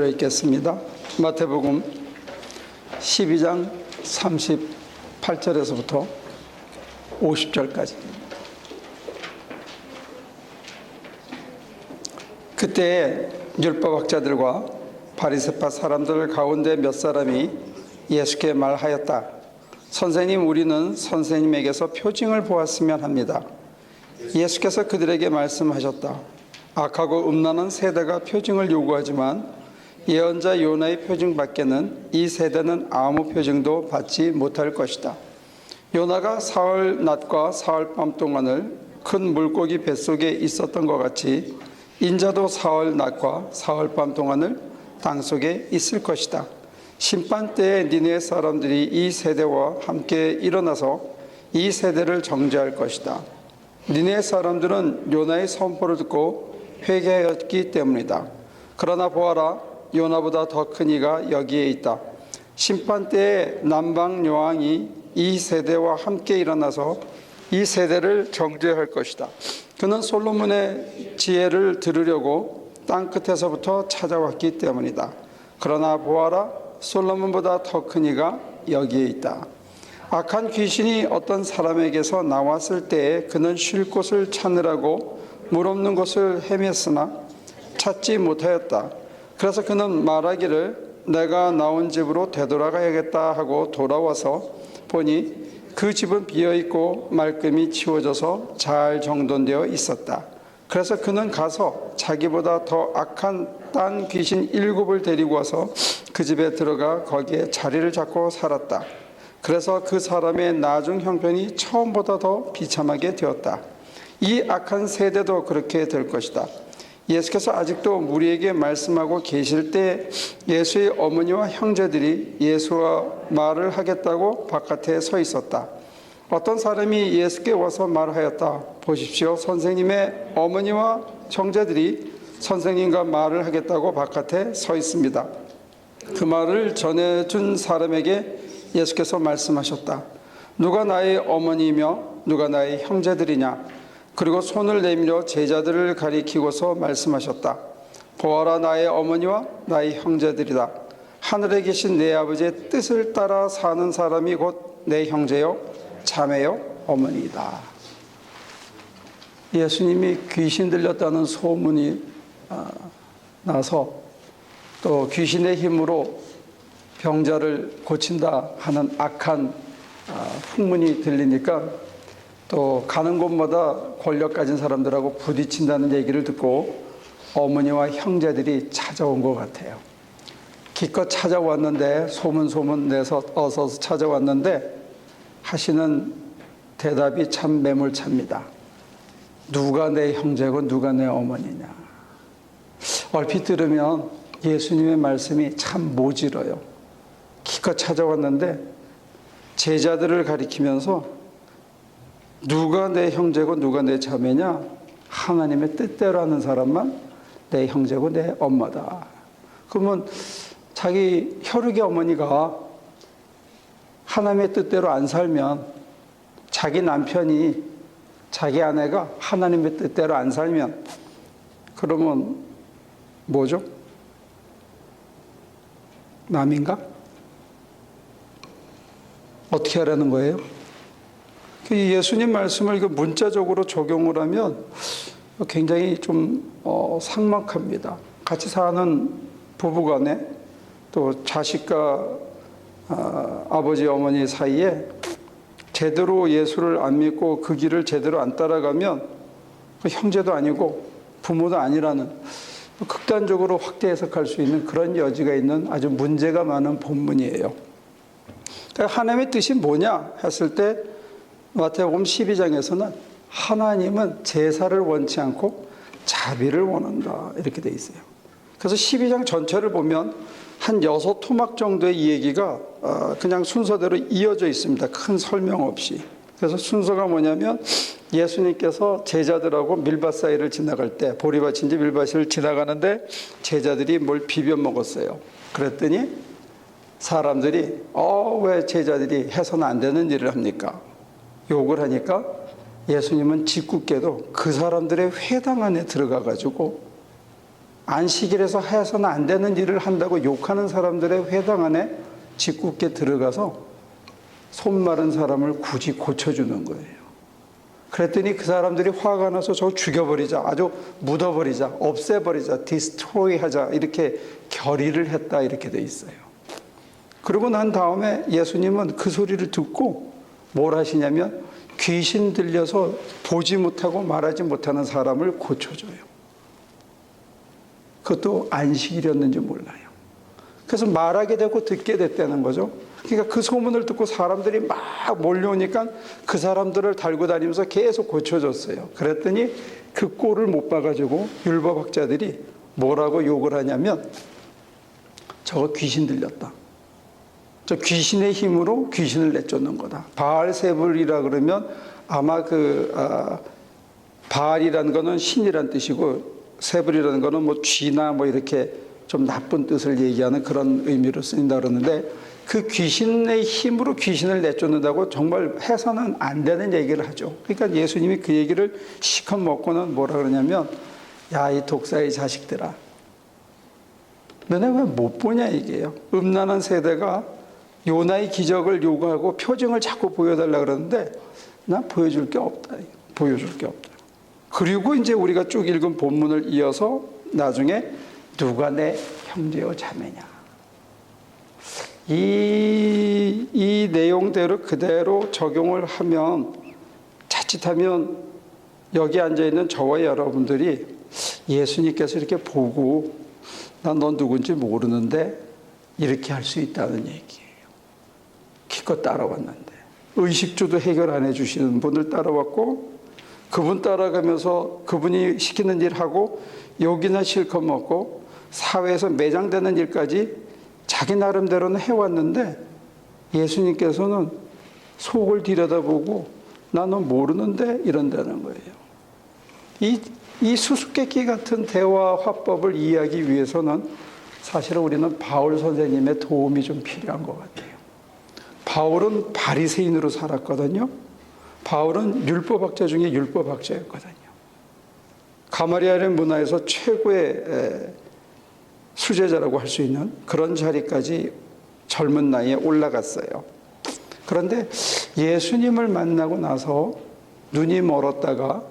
읽겠습니다. 마태복음 12장 38절에서부터 50절까지. 그때에 율법학자들과 바리새파 사람들 가운데 몇 사람이 예수께 말하였다. 선생님, 우리는 선생님에게서 표징을 보았으면 합니다. 예수께서 그들에게 말씀하셨다. 악하고 음란한 세대가 표징을 요구하지만 예언자 요나의 표징밖에는 이 세대는 아무 표징도 받지 못할 것이다. 요나가 사흘 낮과 사흘 밤 동안을 큰 물고기 뱃속에 있었던 것 같이 인자도 사흘 낮과 사흘 밤 동안을 땅속에 있을 것이다. 심판 때에 니네 사람들이 이 세대와 함께 일어나서 이 세대를 정죄할 것이다. 니네 사람들은 요나의 선포를 듣고 회개하였기 때문이다. 그러나 보아라, 요나보다 더 큰 이가 여기에 있다. 심판 때에 남방 여왕이 이 세대와 함께 일어나서 이 세대를 정죄할 것이다. 그는 솔로몬의 지혜를 들으려고 땅 끝에서부터 찾아왔기 때문이다. 그러나 보아라, 솔로몬보다 더 큰 이가 여기에 있다. 악한 귀신이 어떤 사람에게서 나왔을 때에 그는 쉴 곳을 찾느라고 물 없는 곳을 헤맸으나 찾지 못하였다. 그래서 그는 말하기를 내가 나온 집으로 되돌아가야겠다 하고 돌아와서 보니 그 집은 비어있고 말끔히 치워져서 잘 정돈되어 있었다. 그래서 그는 가서 자기보다 더 악한 딴 귀신 7을 데리고 와서 그 집에 들어가 거기에 자리를 잡고 살았다. 그래서 그 사람의 나중 형편이 처음보다 더 비참하게 되었다. 이 악한 세대도 그렇게 될 것이다. 예수께서 아직도 우리에게 말씀하고 계실 때 예수의 어머니와 형제들이 예수와 말을 하겠다고 바깥에 서 있었다. 어떤 사람이 예수께 와서 말하였다. 보십시오, 선생님의 어머니와 형제들이 선생님과 말을 하겠다고 바깥에 서 있습니다. 그 말을 전해준 사람에게 예수께서 말씀하셨다. 누가 나의 어머니이며 누가 나의 형제들이냐? 그리고 손을 내밀어 제자들을 가리키고서 말씀하셨다. 보아라, 나의 어머니와 나의 형제들이다. 하늘에 계신 내 아버지의 뜻을 따라 사는 사람이 곧 내 형제요 자매요 어머니이다. 예수님이 귀신 들렸다는 소문이 나서 또 귀신의 힘으로 병자를 고친다 하는 악한 풍문이 들리니까 또 가는 곳마다 권력 가진 사람들하고 부딪힌다는 얘기를 듣고 어머니와 형제들이 찾아온 것 같아요. 기껏 찾아왔는데 소문 내서 어서 찾아왔는데 하시는 대답이 참 매몰차입니다. 누가 내 형제고 누가 내 어머니냐. 얼핏 들으면 예수님의 말씀이 참 모질어요. 기껏 찾아왔는데 제자들을 가리키면서 누가 내 형제고 누가 내 자매냐? 하나님의 뜻대로 하는 사람만 내 형제고 내 엄마다. 그러면 자기 혈육의 어머니가 하나님의 뜻대로 안 살면, 자기 남편이, 자기 아내가 하나님의 뜻대로 안 살면 그러면 뭐죠? 남인가? 어떻게 하라는 거예요? 예수님 말씀을 문자적으로 적용을 하면 굉장히 좀 삭막합니다. 같이 사는 부부간에 또 자식과 아버지 어머니 사이에 제대로 예수를 안 믿고 그 길을 제대로 안 따라가면 형제도 아니고 부모도 아니라는 극단적으로 확대 해석할 수 있는 그런 여지가 있는 아주 문제가 많은 본문이에요. 하나님의 뜻이 뭐냐 했을 때 마태복음 12장에서는 하나님은 제사를 원치 않고 자비를 원한다 이렇게 돼 있어요. 그래서 12장 전체를 보면 한 6토막 정도의 얘기가 그냥 순서대로 이어져 있습니다. 큰 설명 없이. 그래서 순서가 뭐냐면 예수님께서 제자들하고 밀밭 사이를 지나갈 때, 보리밭인지 밀밭을 지나가는데 제자들이 뭘 비벼 먹었어요. 그랬더니 사람들이 왜 제자들이 해서는 안 되는 일을 합니까? 욕을 하니까 예수님은 짓궂게도 그 사람들의 회당 안에 들어가 가지고 안식일에서 해서는 안 되는 일을 한다고 욕하는 사람들의 회당 안에 짓궂게 들어가서 손 마른 사람을 굳이 고쳐주는 거예요. 그랬더니 그 사람들이 화가 나서 저걸 죽여버리자, 아주 묻어버리자, 없애버리자, 디스트로이 하자, 이렇게 결의를 했다, 이렇게 돼 있어요. 그러고 난 다음에 예수님은 그 소리를 듣고 뭘 하시냐면 귀신 들려서 보지 못하고 말하지 못하는 사람을 고쳐줘요. 그것도 안식일이었는지 몰라요. 그래서 말하게 되고 듣게 됐다는 거죠. 그러니까 그 소문을 듣고 사람들이 막 몰려오니까 그 사람들을 달고 다니면서 계속 고쳐줬어요. 그랬더니 그 꼴을 못 봐가지고 율법학자들이 뭐라고 욕을 하냐면 저거 귀신 들렸다. 저 귀신의 힘으로 귀신을 내쫓는 거다. 바알세불이라 그러면 아마 바알이라는 거는 신이란 뜻이고 세불이라는 거는 뭐 쥐나 뭐 이렇게 좀 나쁜 뜻을 얘기하는 그런 의미로 쓰인다 그러는데 그 귀신의 힘으로 귀신을 내쫓는다고 정말 해서는 안 되는 얘기를 하죠. 그러니까 예수님이 그 얘기를 시컷 먹고는 뭐라 그러냐면 야, 이 독사의 자식들아. 너네 왜 못 보냐 이게요. 음란한 세대가 요나의 기적을 요구하고 표징을 자꾸 보여달라 그러는데 난 보여줄 게 없다. 보여줄 게 없다. 그리고 이제 우리가 쭉 읽은 본문을 이어서 나중에 누가 내 형제요 자매냐. 이 내용대로 그대로 적용을 하면 자칫하면 여기 앉아있는 저와 여러분들이 예수님께서 이렇게 보고 난 넌 누군지 모르는데 이렇게 할 수 있다는 얘기예요. 기껏 따라왔는데 의식주도 해결 안 해주시는 분을 따라왔고 그분 따라가면서 그분이 시키는 일 하고 욕이나 실컷 먹고 사회에서 매장되는 일까지 자기 나름대로는 해왔는데 예수님께서는 속을 들여다보고 나는 모르는데 이런다는 거예요. 이 수수께끼 같은 대화 화법을 이해하기 위해서는 사실은 우리는 바울 선생님의 도움이 좀 필요한 것 같아요. 바울은 바리새인으로 살았거든요. 바울은 율법학자 중에 율법학자였거든요. 가마리엘의 문화에서 최고의 수제자라고 할 수 있는 그런 자리까지 젊은 나이에 올라갔어요. 그런데 예수님을 만나고 나서 눈이 멀었다가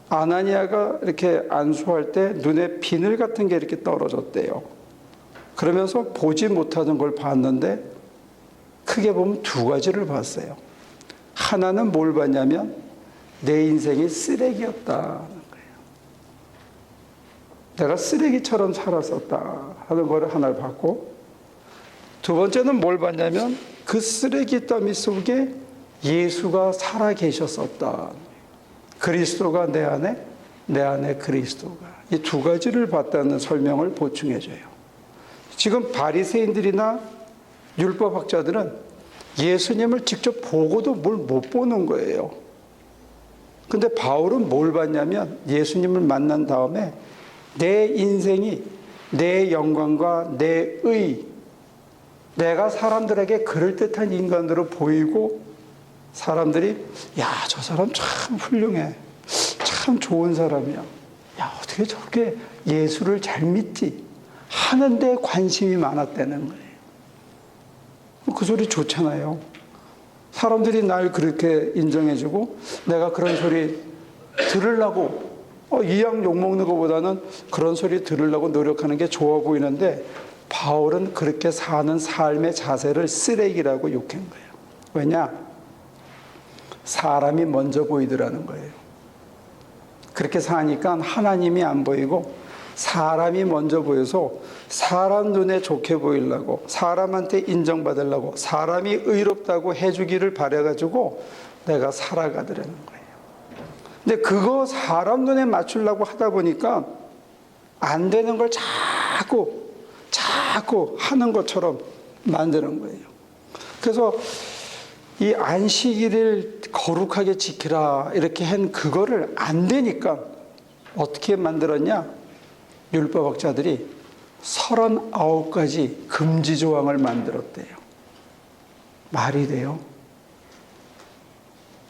아나니아가 이렇게 안수할 때 눈에 비늘 같은 게 이렇게 떨어졌대요. 그러면서 보지 못하던 걸 봤는데 크게 보면 두 가지를 봤어요. 하나는 뭘 봤냐면 내 인생이 쓰레기였다는 거예요. 내가 쓰레기처럼 살았었다 하는 걸 하나를 봤고 두 번째는 뭘 봤냐면 그 쓰레기 더미 속에 예수가 살아 계셨었다. 그리스도가 내 안에 그리스도가. 이 두 가지를 봤다는 설명을 보충해줘요. 지금 바리새인들이나 율법학자들은 예수님을 직접 보고도 뭘 못 보는 거예요. 근데 바울은 뭘 봤냐면 예수님을 만난 다음에 내 인생이 내 영광과 내 의, 내가 사람들에게 그럴듯한 인간으로 보이고 사람들이 야, 저 사람 참 훌륭해. 참 좋은 사람이야. 야, 어떻게 저렇게 예수를 잘 믿지? 하는데 관심이 많았다는 거예요. 그 소리 좋잖아요. 사람들이 날 그렇게 인정해주고 내가 그런 소리 들으려고 이왕 욕먹는 것보다는 그런 소리 들으려고 노력하는 게 좋아 보이는데 바울은 그렇게 사는 삶의 자세를 쓰레기라고 욕한 거예요. 왜냐? 사람이 먼저 보이더라는 거예요. 그렇게 사니까 하나님이 안 보이고 사람이 먼저 보여서 사람 눈에 좋게 보이려고 사람한테 인정받으려고 사람이 의롭다고 해주기를 바라가지고 내가 살아가더라는 거예요. 근데 그거 사람 눈에 맞추려고 하다 보니까 안 되는 걸 자꾸 하는 것처럼 만드는 거예요. 그래서 이 안식일을 거룩하게 지키라 이렇게 한 그거를 안 되니까 어떻게 만들었냐? 율법학자들이 39가지 금지 조항을 만들었대요. 말이 돼요?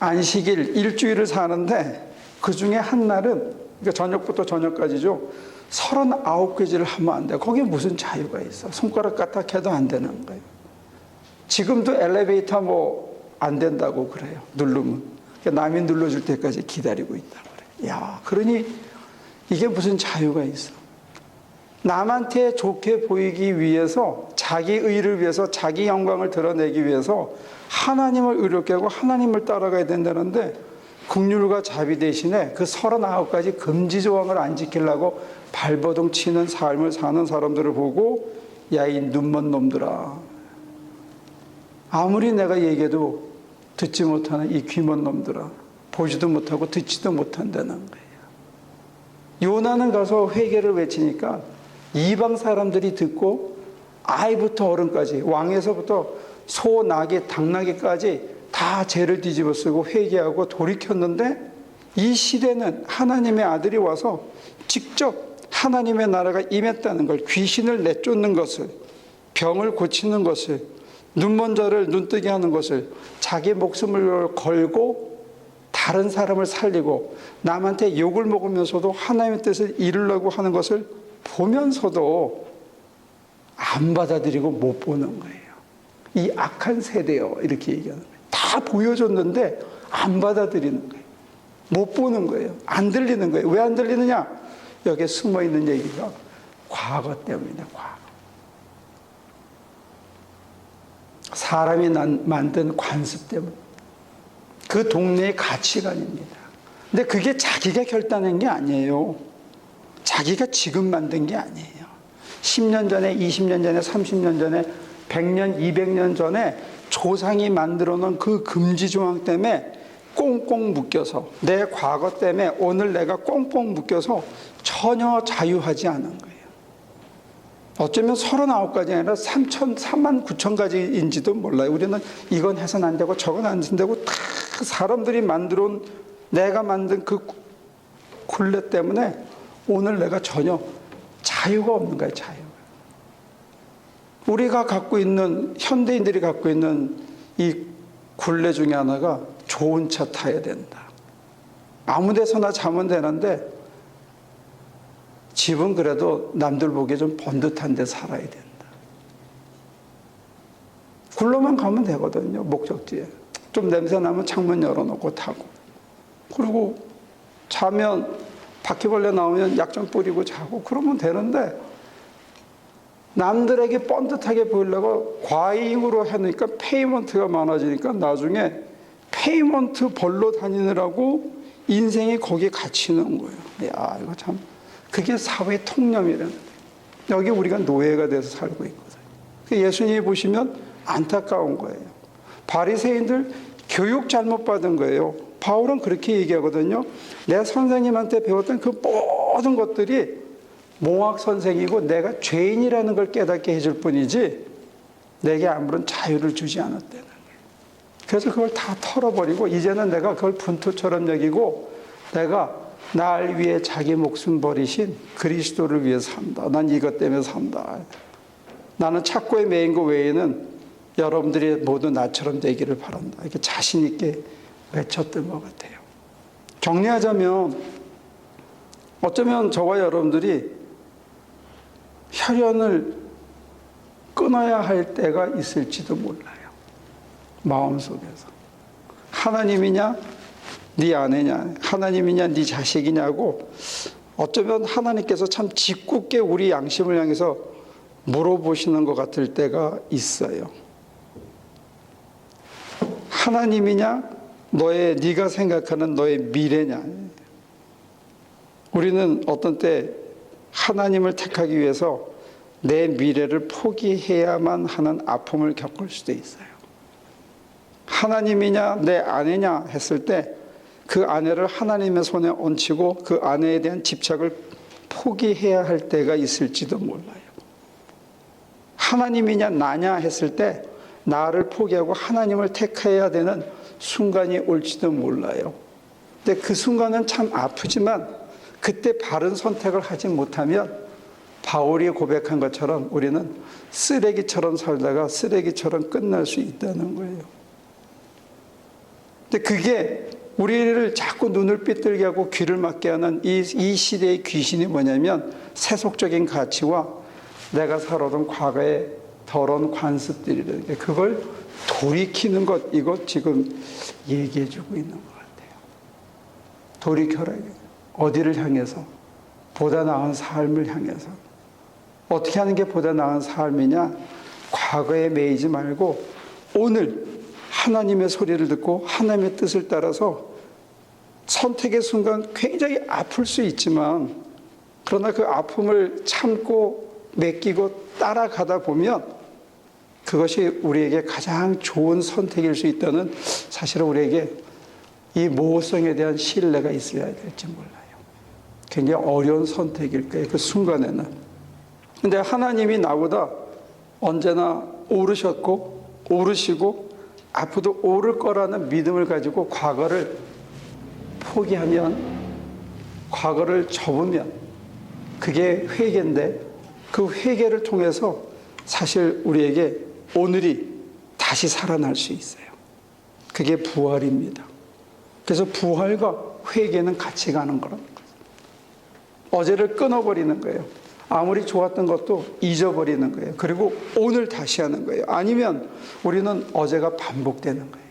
안식일 일주일을 사는데 그 중에 한 날은 그러니까 저녁부터 저녁까지죠. 39가지를 하면 안 돼. 거기에 무슨 자유가 있어? 손가락 까딱해도 안 되는 거예요. 지금도 엘리베이터 뭐 안 된다고 그래요. 누르면. 그러니까 남이 눌러줄 때까지 기다리고 있다고 그래요. 야, 그러니 이게 무슨 자유가 있어? 남한테 좋게 보이기 위해서, 자기 의를 위해서, 자기 영광을 드러내기 위해서 하나님을 의롭게 하고 하나님을 따라가야 된다는데, 긍휼과 자비 대신에 그 39가지 금지 조항을 안 지키려고 발버둥 치는 삶을 사는 사람들을 보고, 야, 이 눈먼 놈들아, 아무리 내가 얘기해도 듣지 못하는 이 귀먼 놈들아, 보지도 못하고 듣지도 못한다는 거예요. 요나는 가서 회개를 외치니까 이방 사람들이 듣고 아이부터 어른까지, 왕에서부터 소, 나귀, 당나귀까지 다 죄를 뒤집어 쓰고 회개하고 돌이켰는데, 이 시대는 하나님의 아들이 와서 직접 하나님의 나라가 임했다는 걸, 귀신을 내쫓는 것을, 병을 고치는 것을, 눈먼 자를 눈뜨게 하는 것을, 자기 목숨을 걸고 다른 사람을 살리고 남한테 욕을 먹으면서도 하나님의 뜻을 이루려고 하는 것을 보면서도 안 받아들이고 못 보는 거예요. 이 악한 세대요, 이렇게 얘기하는 거예요. 다 보여줬는데 안 받아들이는 거예요. 못 보는 거예요. 안 들리는 거예요. 왜 안 들리느냐? 여기에 숨어있는 얘기가 과거 때문이다. 과거. 사람이 만든 관습 때문, 그 동네의 가치관입니다. 근데 그게 자기가 결단한 게 아니에요. 자기가 지금 만든 게 아니에요. 10년 전에, 20년 전에, 30년 전에, 100년, 200년 전에 조상이 만들어 놓은 그 금지 조항 때문에 꽁꽁 묶여서, 내 과거 때문에 오늘 내가 꽁꽁 묶여서 전혀 자유하지 않은 거예요. 어쩌면 39가지 아니라 3만 9천 가지인지도 몰라요. 우리는 이건 해서는 안 되고 저건 안 된다고 다 사람들이 만들어 온, 내가 만든 그 굴레 때문에 오늘 내가 전혀 자유가 없는 거예요. 자유가. 우리가 갖고 있는, 현대인들이 갖고 있는 이 굴레 중에 하나가 좋은 차 타야 된다. 아무 데서나 자면 되는데 집은 그래도 남들 보기에 좀 번듯한 데 살아야 된다. 굴러만 가면 되거든요. 목적지에. 좀 냄새 나면 창문 열어놓고 타고. 그리고 자면 바퀴벌레 나오면 약 좀 뿌리고 자고 그러면 되는데, 남들에게 번듯하게 보이려고 과잉으로 해놓으니까 페이먼트가 많아지니까 나중에 페이먼트 벌러 다니느라고 인생이 거기에 갇히는 거예요. 야, 이거 참, 그게 사회 통념이라는 거예요. 여기 우리가 노예가 돼서 살고 있거든요. 예수님이 보시면 안타까운 거예요. 바리새인들 교육 잘못 받은 거예요. 바울은 그렇게 얘기하거든요. 내 선생님한테 배웠던 그 모든 것들이 몽학 선생이고 내가 죄인이라는 걸 깨닫게 해줄 뿐이지 내게 아무런 자유를 주지 않았다는 거예요. 그래서 그걸 다 털어버리고 이제는 내가 그걸 분투처럼 여기고, 내가 날 위해 자기 목숨 버리신 그리스도를 위해 산다. 난 이것 때문에 산다. 나는 착고에 매인 것 외에는 여러분들이 모두 나처럼 되기를 바란다. 이렇게 자신 있게 외쳤던 것 같아요. 정리하자면, 어쩌면 저와 여러분들이 혈연을 끊어야 할 때가 있을지도 몰라요. 마음속에서. 하나님이냐 네 아내냐, 하나님이냐 네 자식이냐고 어쩌면 하나님께서 참 짓궂게 우리 양심을 향해서 물어보시는 것 같을 때가 있어요. 하나님이냐, 네가 생각하는 너의 미래냐. 우리는 어떤 때 하나님을 택하기 위해서 내 미래를 포기해야만 하는 아픔을 겪을 수도 있어요. 하나님이냐 내 아내냐 했을 때 그 아내를 하나님의 손에 얹히고 그 아내에 대한 집착을 포기해야 할 때가 있을지도 몰라요. 하나님이냐 나냐 했을 때 나를 포기하고 하나님을 택해야 되는 순간이 올지도 몰라요. 근데 그 순간은 참 아프지만 그때 바른 선택을 하지 못하면 바울이 고백한 것처럼 우리는 쓰레기처럼 살다가 쓰레기처럼 끝날 수 있다는 거예요. 근데 그게 우리를 자꾸 눈을 삐뚤게 하고 귀를 막게 하는 이 시대의 귀신이 뭐냐면 세속적인 가치와 내가 살아온 과거의 더러운 관습들이라는 게 그걸 돌이키는 것, 이것 지금 얘기해 주고 있는 것 같아요. 돌이켜라. 어디를 향해서? 보다 나은 삶을 향해서. 어떻게 하는 게 보다 나은 삶이냐? 과거에 매이지 말고 오늘 하나님의 소리를 듣고 하나님의 뜻을 따라서 선택의 순간 굉장히 아플 수 있지만, 그러나 그 아픔을 참고 맡기고 따라가다 보면 그것이 우리에게 가장 좋은 선택일 수 있다는, 사실은 우리에게 이 모호성에 대한 신뢰가 있어야 될지 몰라요. 굉장히 어려운 선택일 거예요, 그 순간에는. 근데 하나님이 나보다 언제나 오르셨고 오르시고 앞으로도 오를 거라는 믿음을 가지고 과거를 포기하면, 과거를 접으면 그게 회개인데, 그 회개를 통해서 사실 우리에게 오늘이 다시 살아날 수 있어요. 그게 부활입니다. 그래서 부활과 회개는 같이 가는 거라는 거예요. 어제를 끊어버리는 거예요. 아무리 좋았던 것도 잊어버리는 거예요. 그리고 오늘 다시 하는 거예요. 아니면 우리는 어제가 반복되는 거예요.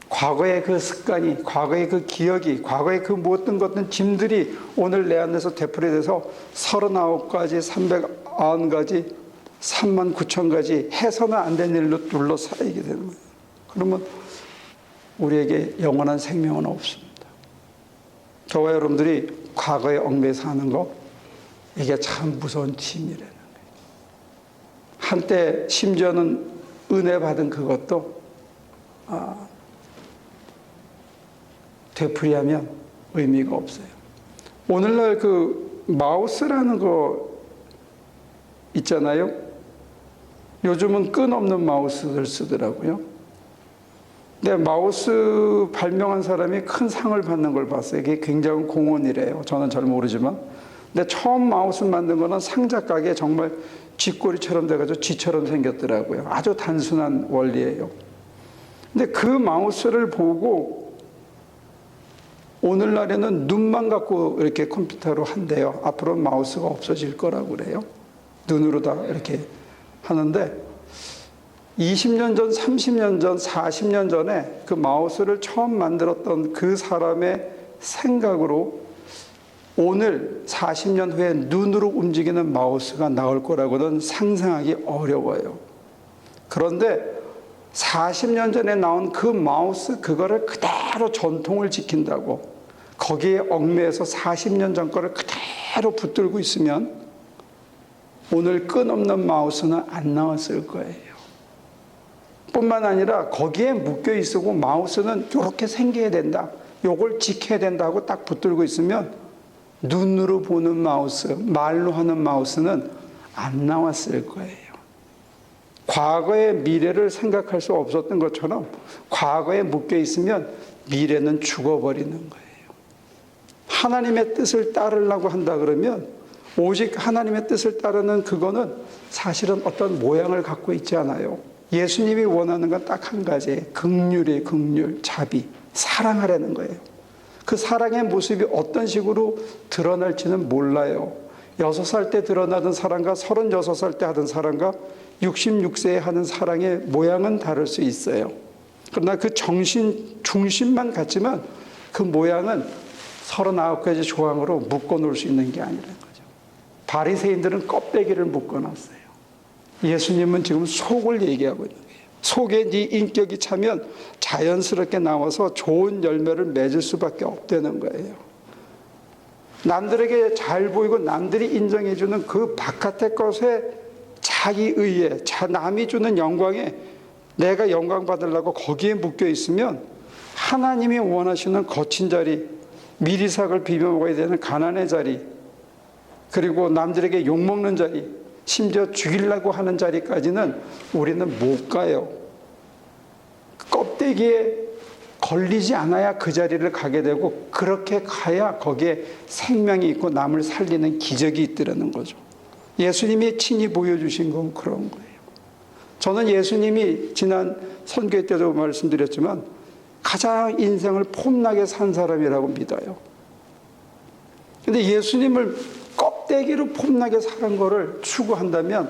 과거의 그 습관이, 과거의 그 기억이, 과거의 그 모든 것들 짐들이 오늘 내 안에서 되풀이돼서 39가지, 390가지, 39,000가지 해서는 안 된 일로 둘러싸이게 되는 거예요. 그러면 우리에게 영원한 생명은 없습니다. 저와 여러분들이 과거에 얽매여 사는 거, 이게 참 무서운 짐이라는 거예요. 한때 심지어는 은혜 받은 그것도 되풀이하면 의미가 없어요. 오늘날 그 마우스라는 거 있잖아요. 요즘은 끈 없는 마우스를 쓰더라고요. 근데 마우스 발명한 사람이 큰 상을 받는 걸 봤어요. 이게 굉장한 공헌이래요. 저는 잘 모르지만. 근데 처음 마우스 만든 거는 상자가게 정말 쥐꼬리처럼 돼가지고 쥐처럼 생겼더라고요. 아주 단순한 원리예요. 근데 그 마우스를 보고 오늘날에는 눈만 갖고 이렇게 컴퓨터로 한대요. 앞으로 마우스가 없어질 거라고 그래요. 눈으로 다 이렇게 하는데, 20년 전, 30년 전, 40년 전에 그 마우스를 처음 만들었던 그 사람의 생각으로 오늘 40년 후에 눈으로 움직이는 마우스가 나올 거라고는 상상하기 어려워요. 그런데 40년 전에 나온 그 마우스, 그거를 그대로 전통을 지킨다고, 거기에 얽매여서 40년 전 거를 그대로 붙들고 있으면 오늘 끈없는 마우스는 안 나왔을 거예요. 뿐만 아니라 거기에 묶여 있고 마우스는 이렇게 생겨야 된다, 요걸 지켜야 된다고 딱 붙들고 있으면 눈으로 보는 마우스, 말로 하는 마우스는 안 나왔을 거예요. 과거의 미래를 생각할 수 없었던 것처럼 과거에 묶여 있으면 미래는 죽어버리는 거예요. 하나님의 뜻을 따르려고 한다 그러면 오직 하나님의 뜻을 따르는 그거는 사실은 어떤 모양을 갖고 있지 않아요. 예수님이 원하는 건 딱 한 가지예요. 긍휼이에요. 긍휼, 자비, 사랑하라는 거예요. 그 사랑의 모습이 어떤 식으로 드러날지는 몰라요. 6살 때 드러나던 사랑과 36살 때 하던 사랑과 66세에 하는 사랑의 모양은 다를 수 있어요. 그러나 그 정신 중심만 같지만 그 모양은 39가지 조항으로 묶어놓을 수 있는 게 아니라는 거죠. 바리새인들은 껍데기를 묶어놨어요. 예수님은 지금 속을 얘기하고 있는 거예요. 속에 네 인격이 차면 자연스럽게 나와서 좋은 열매를 맺을 수밖에 없다는 거예요. 남들에게 잘 보이고 남들이 인정해주는 그 바깥의 것에 자기의에, 남이 주는 영광에 내가 영광 받으려고 거기에 묶여 있으면 하나님이 원하시는 거친 자리, 미리삭을 비벼 먹어야 되는 가난의 자리, 그리고 남들에게 욕먹는 자리, 심지어 죽이려고 하는 자리까지는 우리는 못 가요. 껍데기에 걸리지 않아야 그 자리를 가게 되고, 그렇게 가야 거기에 생명이 있고 남을 살리는 기적이 있더라는 거죠. 예수님이 친히 보여주신 건 그런 거예요. 저는 예수님이 지난 선교 때도 말씀드렸지만 가장 인생을 폼나게 산 사람이라고 믿어요. 근데 예수님을 껍데기로 폼나게 사는 거를 추구한다면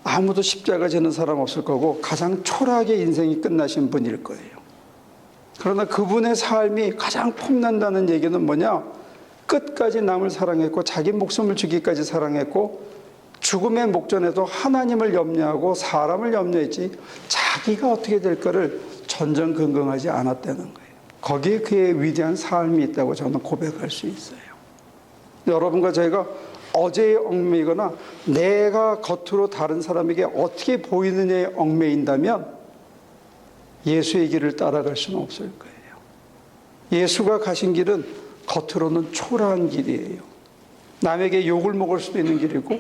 아무도 십자가 지는 사람 없을 거고 가장 초라하게 인생이 끝나신 분일 거예요. 그러나 그분의 삶이 가장 폼난다는 얘기는 뭐냐? 끝까지 남을 사랑했고 자기 목숨을 주기까지 사랑했고 죽음의 목전에도 하나님을 염려하고 사람을 염려했지 자기가 어떻게 될 거를 전전긍긍하지 않았다는 거예요. 거기에 그의 위대한 삶이 있다고 저는 고백할 수 있어요. 여러분과 저희가 어제의 얽매이거나 내가 겉으로 다른 사람에게 어떻게 보이느냐에 얽매인다면 예수의 길을 따라갈 수는 없을 거예요. 예수가 가신 길은 겉으로는 초라한 길이에요. 남에게 욕을 먹을 수도 있는 길이고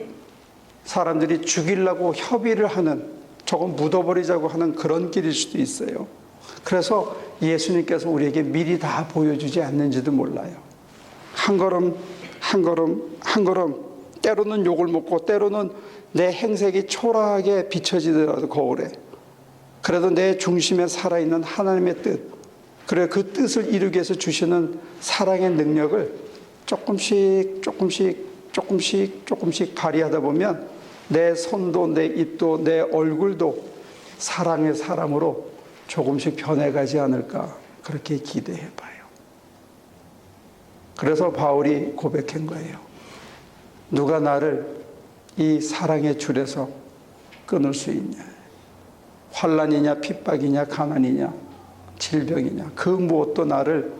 사람들이 죽이려고 협의를 하는, 저건 묻어버리자고 하는 그런 길일 수도 있어요. 그래서 예수님께서 우리에게 미리 다 보여주지 않는지도 몰라요. 한 걸음 한 걸음 한 걸음, 때로는 욕을 먹고 때로는 내 행색이 초라하게 비춰지더라도 거울에, 그래도 내 중심에 살아있는 하나님의 뜻, 그래 그 뜻을 이루기 위해서 주시는 사랑의 능력을 조금씩 발휘하다 보면 내 손도 내 입도 내 얼굴도 사랑의 사람으로 조금씩 변해가지 않을까, 그렇게 기대해봐요. 그래서 바울이 고백한 거예요. 누가 나를 이 사랑의 줄에서 끊을 수 있냐? 환난이냐 핍박이냐 가난이냐 질병이냐 그 무엇도 나를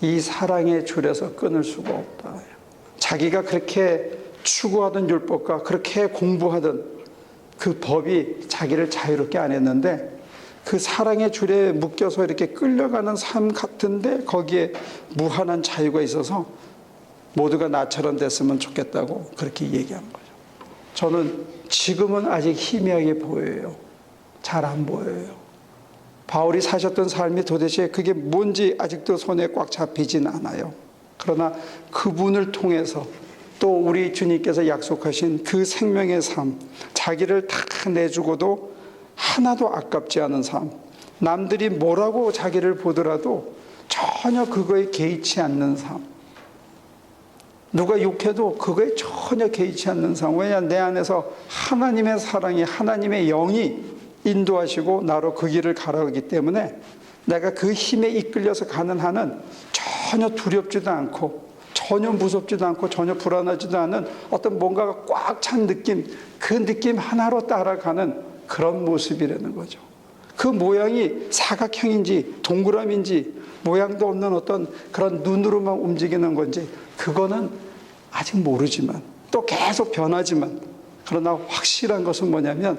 이 사랑의 줄에서 끊을 수가 없다. 자기가 그렇게 추구하던 율법과 그렇게 공부하던 그 법이 자기를 자유롭게 안 했는데 그 사랑의 줄에 묶여서 이렇게 끌려가는 삶 같은데 거기에 무한한 자유가 있어서 모두가 나처럼 됐으면 좋겠다고 그렇게 얘기한 거죠. 저는 지금은 아직 희미하게 보여요. 잘 안 보여요. 바울이 사셨던 삶이 도대체 그게 뭔지 아직도 손에 꽉 잡히진 않아요. 그러나 그분을 통해서 또 우리 주님께서 약속하신 그 생명의 삶, 자기를 다 내주고도 하나도 아깝지 않은 삶, 남들이 뭐라고 자기를 보더라도 전혀 그거에 개의치 않는 삶, 누가 욕해도 그거에 전혀 개의치 않는 삶. 왜냐하면 내 안에서 하나님의 사랑이, 하나님의 영이 인도하시고 나로 그 길을 가라가기 때문에 내가 그 힘에 이끌려서 가는 한은 전혀 두렵지도 않고 전혀 무섭지도 않고 전혀 불안하지도 않은 어떤 뭔가가 꽉 찬 느낌, 그 느낌 하나로 따라가는 그런 모습이라는 거죠. 그 모양이 사각형인지 동그라미인지 모양도 없는 어떤 그런 눈으로만 움직이는 건지 그거는 아직 모르지만 또 계속 변하지만, 그러나 확실한 것은 뭐냐면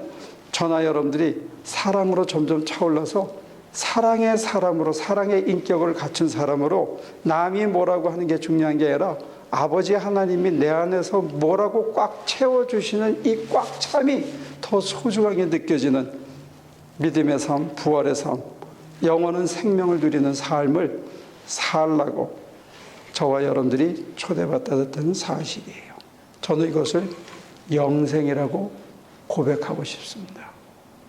저나 여러분들이 사랑으로 점점 차올라서 사랑의 사람으로, 사랑의 인격을 갖춘 사람으로 남이 뭐라고 하는 게 중요한 게 아니라 아버지 하나님이 내 안에서 뭐라고 꽉 채워주시는 이 꽉 참이 더 소중하게 느껴지는 믿음의 삶, 부활의 삶, 영원한 생명을 누리는 삶을 살라고 저와 여러분들이 초대받았다는 사실이에요. 저는 이것을 영생이라고 고백하고 싶습니다.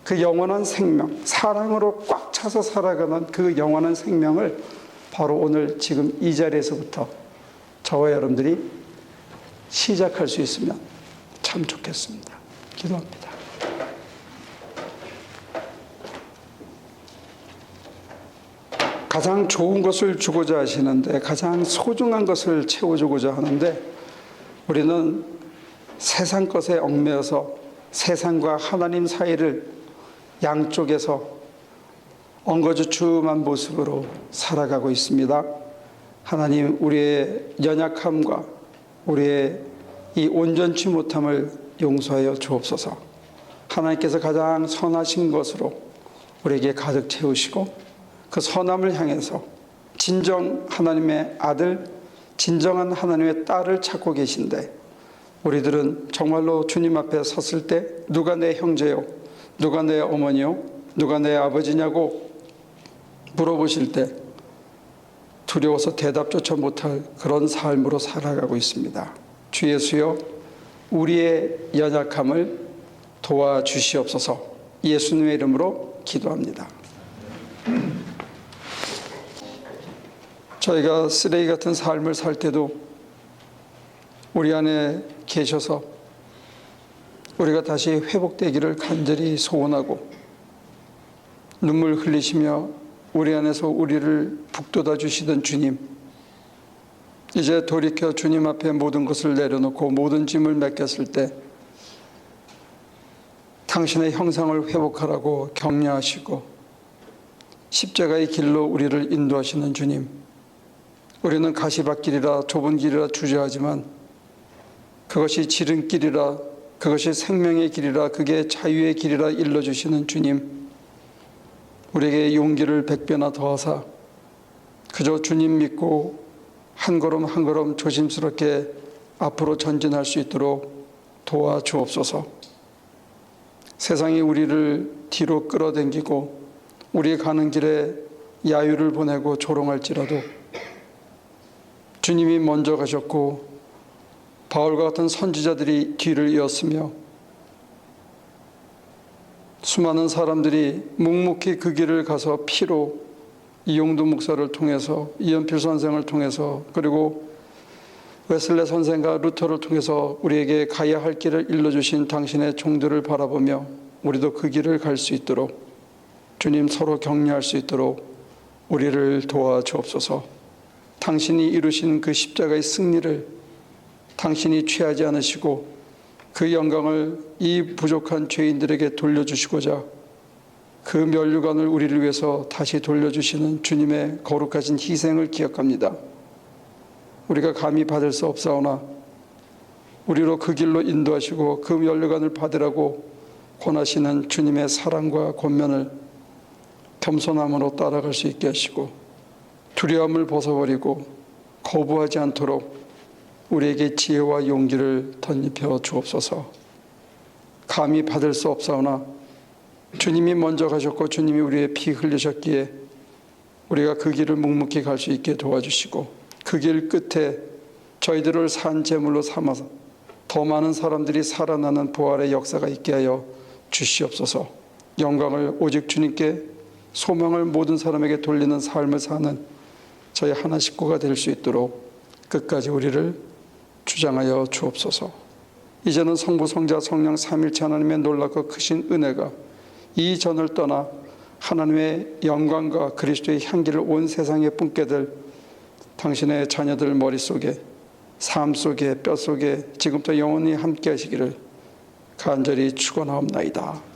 그 영원한 생명, 사랑으로 꽉 차서 살아가는 그 영원한 생명을 바로 오늘 지금 이 자리에서부터 저와 여러분들이 시작할 수 있으면 참 좋겠습니다. 기도합니다. 가장 좋은 것을 주고자 하시는데, 가장 소중한 것을 채워주고자 하는데 우리는 세상 것에 얽매여서 세상과 하나님 사이를 양쪽에서 엉거주춤한 모습으로 살아가고 있습니다. 하나님, 우리의 연약함과 우리의 이 온전치 못함을 용서하여 주옵소서. 하나님께서 가장 선하신 것으로 우리에게 가득 채우시고 그 선함을 향해서 진정 하나님의 아들, 진정한 하나님의 딸을 찾고 계신데, 우리들은 정말로 주님 앞에 섰을 때 누가 내 형제요, 누가 내 어머니요, 누가 내 아버지냐고 물어보실 때 두려워서 대답조차 못할 그런 삶으로 살아가고 있습니다. 주 예수여, 우리의 연약함을 도와주시옵소서. 예수님의 이름으로 기도합니다. 저희가 쓰레기 같은 삶을 살 때도 우리 안에 계셔서 우리가 다시 회복되기를 간절히 소원하고 눈물 흘리시며 우리 안에서 우리를 북돋아 주시던 주님, 이제 돌이켜 주님 앞에 모든 것을 내려놓고 모든 짐을 맡겼을 때 당신의 형상을 회복하라고 격려하시고 십자가의 길로 우리를 인도하시는 주님, 우리는 가시밭길이라 좁은 길이라 주저하지만 그것이 지름길이라, 그것이 생명의 길이라, 그게 자유의 길이라 일러주시는 주님, 우리에게 용기를 100배나 더하사 그저 주님 믿고 한 걸음 한 걸음 조심스럽게 앞으로 전진할 수 있도록 도와주옵소서. 세상이 우리를 뒤로 끌어당기고 우리 가는 길에 야유를 보내고 조롱할지라도 주님이 먼저 가셨고 바울과 같은 선지자들이 뒤를 이었으며 수많은 사람들이 묵묵히 그 길을 가서 피로 이용두 목사를 통해서, 이연필 선생을 통해서, 그리고 웨슬레 선생과 루터를 통해서 우리에게 가야 할 길을 일러주신 당신의 종들을 바라보며 우리도 그 길을 갈 수 있도록 주님 서로 격려할 수 있도록 우리를 도와주옵소서. 당신이 이루신 그 십자가의 승리를 당신이 취하지 않으시고 그 영광을 이 부족한 죄인들에게 돌려주시고자 그 면류관을 우리를 위해서 다시 돌려주시는 주님의 거룩하신 희생을 기억합니다. 우리가 감히 받을 수 없사오나 우리로 그 길로 인도하시고 그 면류관을 받으라고 권하시는 주님의 사랑과 권면을 겸손함으로 따라갈 수 있게 하시고 두려움을 벗어버리고 거부하지 않도록 우리에게 지혜와 용기를 덧입혀 주옵소서. 감히 받을 수 없사오나 주님이 먼저 가셨고 주님이 우리의 피 흘리셨기에 우리가 그 길을 묵묵히 갈 수 있게 도와주시고 그 길 끝에 저희들을 산 제물로 삼아서 더 많은 사람들이 살아나는 부활의 역사가 있게 하여 주시옵소서. 영광을 오직 주님께, 소망을 모든 사람에게 돌리는 삶을 사는 저희 하나 식구가 될 수 있도록 끝까지 우리를 주장하여 주옵소서. 이제는 성부, 성자, 성령 삼일체 하나님의 놀랍고 크신 은혜가 이 전을 떠나 하나님의 영광과 그리스도의 향기를 온 세상에 뿜게 될 당신의 자녀들 머릿속에, 삶 속에, 뼈 속에 지금부터 영원히 함께 하시기를 간절히 축원하옵나이다.